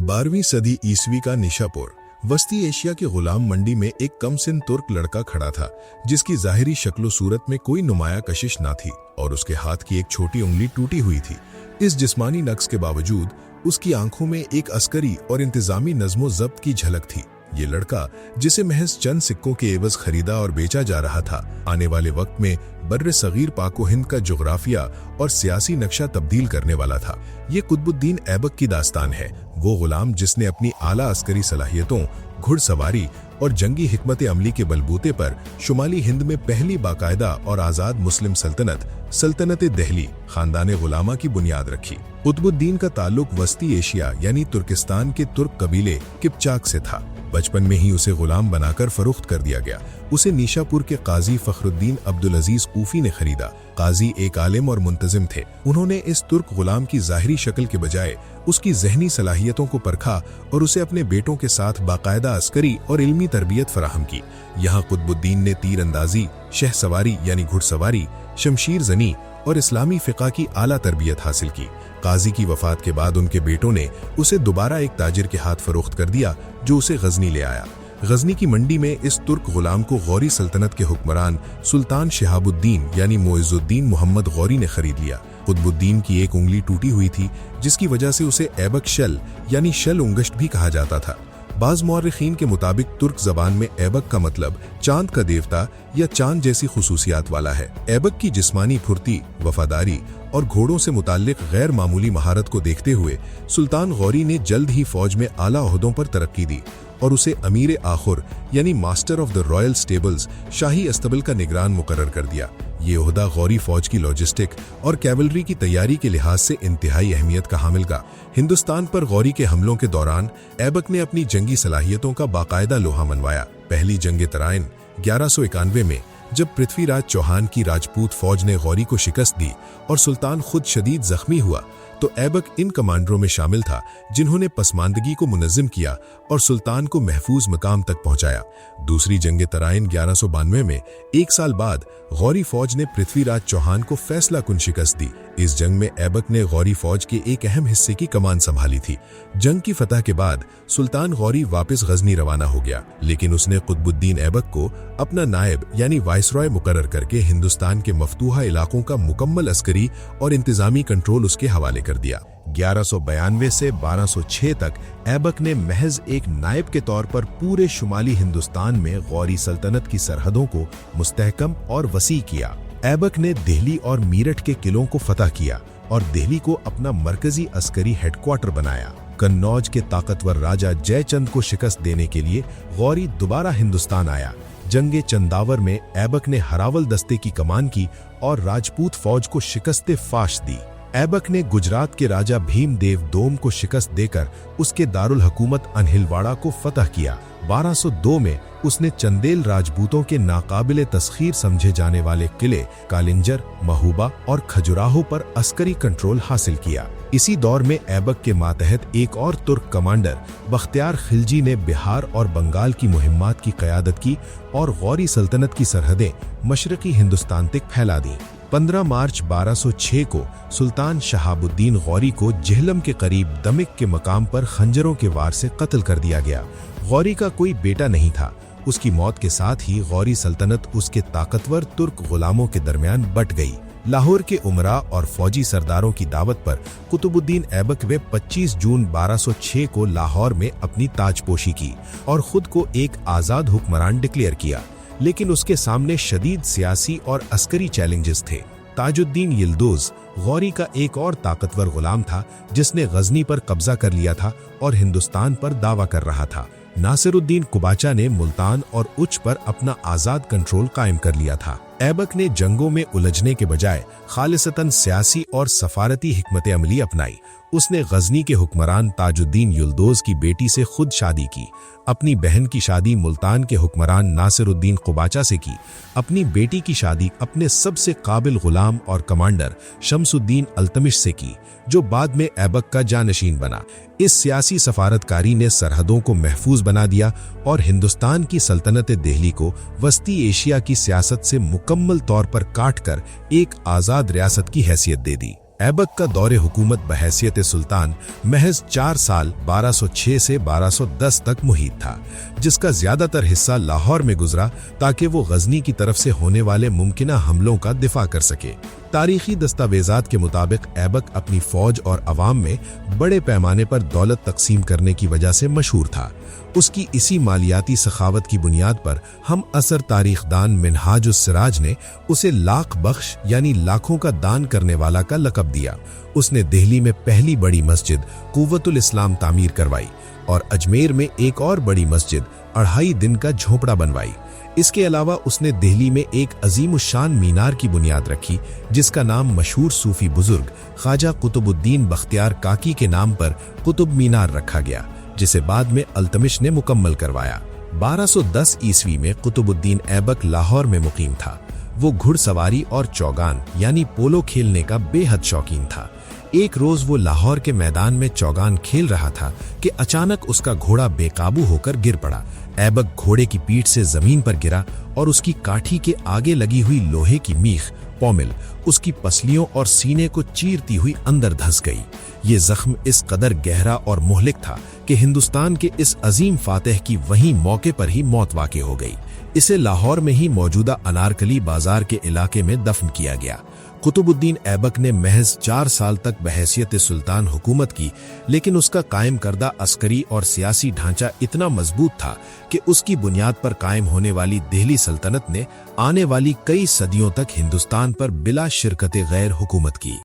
12वीं सदी ईस्वी का निशापुर वस्ती एशिया के गुलाम मंडी में एक कमसिन तुर्क लड़का खड़ा था, जिसकी जाहिरी शक्लो सूरत में कोई नुमाया कशिश ना थी और उसके हाथ की एक छोटी उंगली टूटी हुई थी। इस जिस्मानी नक्स के बावजूद उसकी आंखों में एक अस्करी और इंतजामी नज़्मो ज़ब्त की झलक थी। ये लड़का, जिसे महज चंद सिक्कों के एवज खरीदा और बेचा जा रहा था, आने वाले वक्त में बर्रे सगीर पाको हिंद का जोग्राफिया और सियासी नक्शा तब्दील करने वाला था। ये कुतुबुद्दीन ऐबक की दास्तान है, वो गुलाम जिसने अपनी आला अस्करी सलाहियतों, घुड़सवारी और जंगी हिकमत अमली के बलबूते पर शुमाली हिंद में पहली बाकायदा और आज़ाद मुस्लिम सल्तनत दिल्ली खानदान गुलामा की बुनियाद रखी। कुतुबुद्दीन का ताल्लुक वस्ती एशिया यानी तुर्किस्तान के तुर्क कबीले किपचाक से था। बचपन में ही उसे गुलाम बनाकर फरोख्त कर दिया गया। उसे निशापुर के काजी फखरुद्दीन अब्दुल अजीज कूफी ने खरीदा। काजी एक आलिम और मुंतजिम थे। उन्होंने इस तुर्क गुलाम की जाहिरी शक्ल के बजाय उसकी जहनी सलाहियतों को परखा और उसे अपने बेटों के साथ बाकायदा अस्करी और इल्मी तरबियत फराहम की। यहाँ कुतुबुद्दीन ने तीर अंदाजी, शहसवारी यानी घुड़सवारी, शमशीर जनी और इस्लामी फ़िक़ा की आला तरबियत हासिल की। काजी की वफात के बाद उनके बेटों ने उसे दोबारा एक ताजिर के हाथ फरोख्त कर दिया, जो उसे गजनी ले आया। गजनी की मंडी में इस तुर्क गुलाम को गौरी सल्तनत के हुक्मरान सुल्तान शिहाबुद्दीन यानी मोइजुद्दीन मोहम्मद गौरी ने खरीद लिया। कुतुबुद्दीन की एक उंगली टूटी हुई थी, जिसकी वजह से उसे ऐबक शल यानी शल उंगश्त भी कहा जाता था। बाज़ मौर्रिखीन के मुताबिक तुर्क जबान में ऐबक का मतलब चांद का देवता या चांद जैसी खुसूसियात वाला है। ऐबक की जिस्मानी फुर्ती, वफादारी और घोड़ों से मुताल्लिक गैर मामूली महारत को देखते हुए सुल्तान गौरी ने जल्द ही फौज में आला ओहदों पर तरक्की दी और उसे अमीर आखुर यानी master of the royal stables शाही अस्तबल का निगरान मुकर्रर कर दिया। ये ओहदा गौरी फौज की लॉजिस्टिक और कैवलरी की तैयारी के लिहाज से इंतहाई अहमियत का हामिल था। हिंदुस्तान पर गौरी के हमलों के दौरान ऐबक ने अपनी जंगी सलाहियतों का बाकायदा लोहा मनवाया। पहली जंग तराइन 1191 में जब पृथ्वीराज चौहान की राजपूत फौज ने गौरी को शिकस्त दी और सुल्तान खुद शदीद जख्मी हुआ, तो ऐबक इन कमांडरों में शामिल था जिन्होंने पसमानदगी को मुनज़्ज़म किया और सुल्तान को महफूज मकाम तक पहुंचाया। दूसरी जंग तराइन 1192 में एक साल बाद गौरी फौज ने पृथ्वीराज चौहान को फैसला कुन शिकस्त दी। इस जंग में ऐबक ने गौरी फौज के एक अहम हिस्से की कमान संभाली थी। जंग की फतह के बाद सुल्तान गौरी वापस गजनी रवाना हो गया, लेकिन उसने कुतुबुद्दीन ऐबक को अपना नायब यानी वाइसरॉय मुकर्रर करके हिंदुस्तान के मफतूहा इलाकों का मुकम्मल अस्करी और इंतजामी कंट्रोल उसके हवाले कर दिया। 1192 से 1206 तक ऐबक ने महज एक नायब के तौर पर पूरे शुमाली हिंदुस्तान में गौरी सल्तनत की सरहदों को मुस्तहकम और वसी किया। ऐबक ने दिल्ली और मीरठ के किलों को फतह किया और दिल्ली को अपना मरकजी अस्करी हेडक्वार्टर बनाया। कन्नौज के ताकतवर राजा जयचंद को शिकस्त देने के लिए गौरी दोबारा हिंदुस्तान आया। जंगे चंदावर में ऐबक ने हरावल दस्ते की कमान की और राजपूत फौज को शिकस्त फाश दी। ऐबक ने गुजरात के राजा भीमदेव दोम को शिकस्त देकर उसके दारुल हुकूमत अनहिलवाड़ा को फतह किया। 1202 में उसने चंदेल राजपूतों के नाकाबिले तस्खीर समझे जाने वाले किले कालिंजर, महूबा और खजुराहो पर अस्करी कंट्रोल हासिल किया। इसी दौर में ऐबक के मातहत एक और तुर्क कमांडर बख्तियार खिलजी ने बिहार और बंगाल की मुहिम्मात की क़यादत की और गौरी सल्तनत की सरहदें मशरक़ी हिंदुस्तान तक फैला दी। 15 मार्च 1206 को सुल्तान शहाबुद्दीन गौरी को जेहलम के करीब दमिक के मकाम पर खंजरों के वार से कत्ल कर दिया गया। गौरी का कोई बेटा नहीं था। उसकी मौत के साथ ही गौरी सल्तनत उसके ताकतवर तुर्क गुलामों के दरमियान बट गई। लाहौर के उमरा और फौजी सरदारों की दावत पर कुतुबुद्दीन ऐबक ने 25 जून 1206 को लाहौर में अपनी ताजपोशी की और खुद को एक आज़ाद हुक्मरान डिक्लेयर किया, लेकिन उसके सामने शदीद सियासी और अस्करी चैलेंजेस थे। ताजुद्दीन यिल्दुज़ गौरी का एक और ताकतवर गुलाम था, जिसने गजनी पर कब्जा कर लिया था और हिंदुस्तान पर दावा कर रहा था। नासिरुद्दीन कुबाचा ने मुल्तान और उच्च पर अपना आज़ाद कंट्रोल कायम कर लिया था। ऐबक ने जंगों में उलझने के बजाय खालिसतन सियासी और सफारती हिकमत अमली अपनाई। उसने गजनी के हुक्मरान ताजुद्दीन युल्दोज की बेटी से खुद शादी की, अपनी बहन की शादी मुल्तान के हुक्मरान नासिरुद्दीन कुबाचा से की, अपनी बेटी की शादी अपने सबसे काबिल गुलाम और कमांडर शमसुद्दीन अल्तमिश से की, जो बाद में ऐबक का जानशीन बना। इस सियासी सफारतकारी ने सरहदों को महफूज बना दिया और हिंदुस्तान की सल्तनत दिल्ली को वस्ती एशिया की सियासत से मुकम्मल तौर पर काट कर एक आज़ाद रियासत की हैसियत दे दी। ऐबक का दौरे हुकूमत बहैसियत सुल्तान महज 4 साल 1206 से 1210 तक मुहित था, जिसका ज्यादातर हिस्सा लाहौर में गुजरा ताकि वो गजनी की तरफ से होने वाले मुमकिना हमलों का दिफा कर सके। तारीखी दस्तावेजात के मुताबिक ऐबक अपनी फौज और अवाम में बड़े पैमाने पर दौलत तकसीम करने की वजह से मशहूर था। उसकी इसी मालियाती सखावत की बुनियाद पर हम असर तारीखदान मिनहाजुस सिराज ने उसे लाख बख्श यानी लाखों का दान करने वाला का लक़ब दिया। उसने दिल्ली में पहली बड़ी मस्जिद कुव्वतुल इस्लाम तामीर करवाई और अजमेर में एक और बड़ी मस्जिद 2.5 दिन का झोपड़ा बनवाई। इसके अलावा उसने दिल्ली में एक अजीमुशान मीनार की बुनियाद रखी, जिसका नाम मशहूर सूफी बुजुर्ग ख्वाजा कुतुबुद्दीन बख्तियार काकी के नाम पर कुतुब मीनार रखा गया, जिसे बाद में अल्तमिश ने मुकम्मल करवाया। 1210 ईस्वी में कुतुबुद्दीन ऐबक लाहौर में मुकीम था। वो घुड़सवारी और चौगान यानी पोलो खेलने का बेहद शौकीन था। एक रोज वो लाहौर के मैदान में चौगान खेल रहा था कि अचानक उसका घोड़ा बेकाबू होकर गिर पड़ा। ऐबक घोड़े की पीठ से जमीन पर गिरा और उसकी काठी के आगे लगी हुई लोहे की मीख पोमिल उसकी पसलियों और सीने को चीरती हुई अंदर धंस गई। ये जख्म इस कदर गहरा और मुहलिक था कि हिंदुस्तान के इस अजीम फातेह की वहीं मौके पर ही मौत वाक़ई हो गई। इसे लाहौर में ही मौजूदा अनारकली बाजार के इलाके में दफन किया गया। कुतुबुद्दीन ऐबक ने महज 4 साल तक बहैसियत सुल्तान हुकूमत की, लेकिन उसका कायम करदा अस्करी और सियासी ढांचा इतना मजबूत था कि उसकी बुनियाद पर कायम होने वाली दिल्ली सल्तनत ने आने वाली कई सदियों तक हिंदुस्तान पर बिला शिरकत गैर हुकूमत की।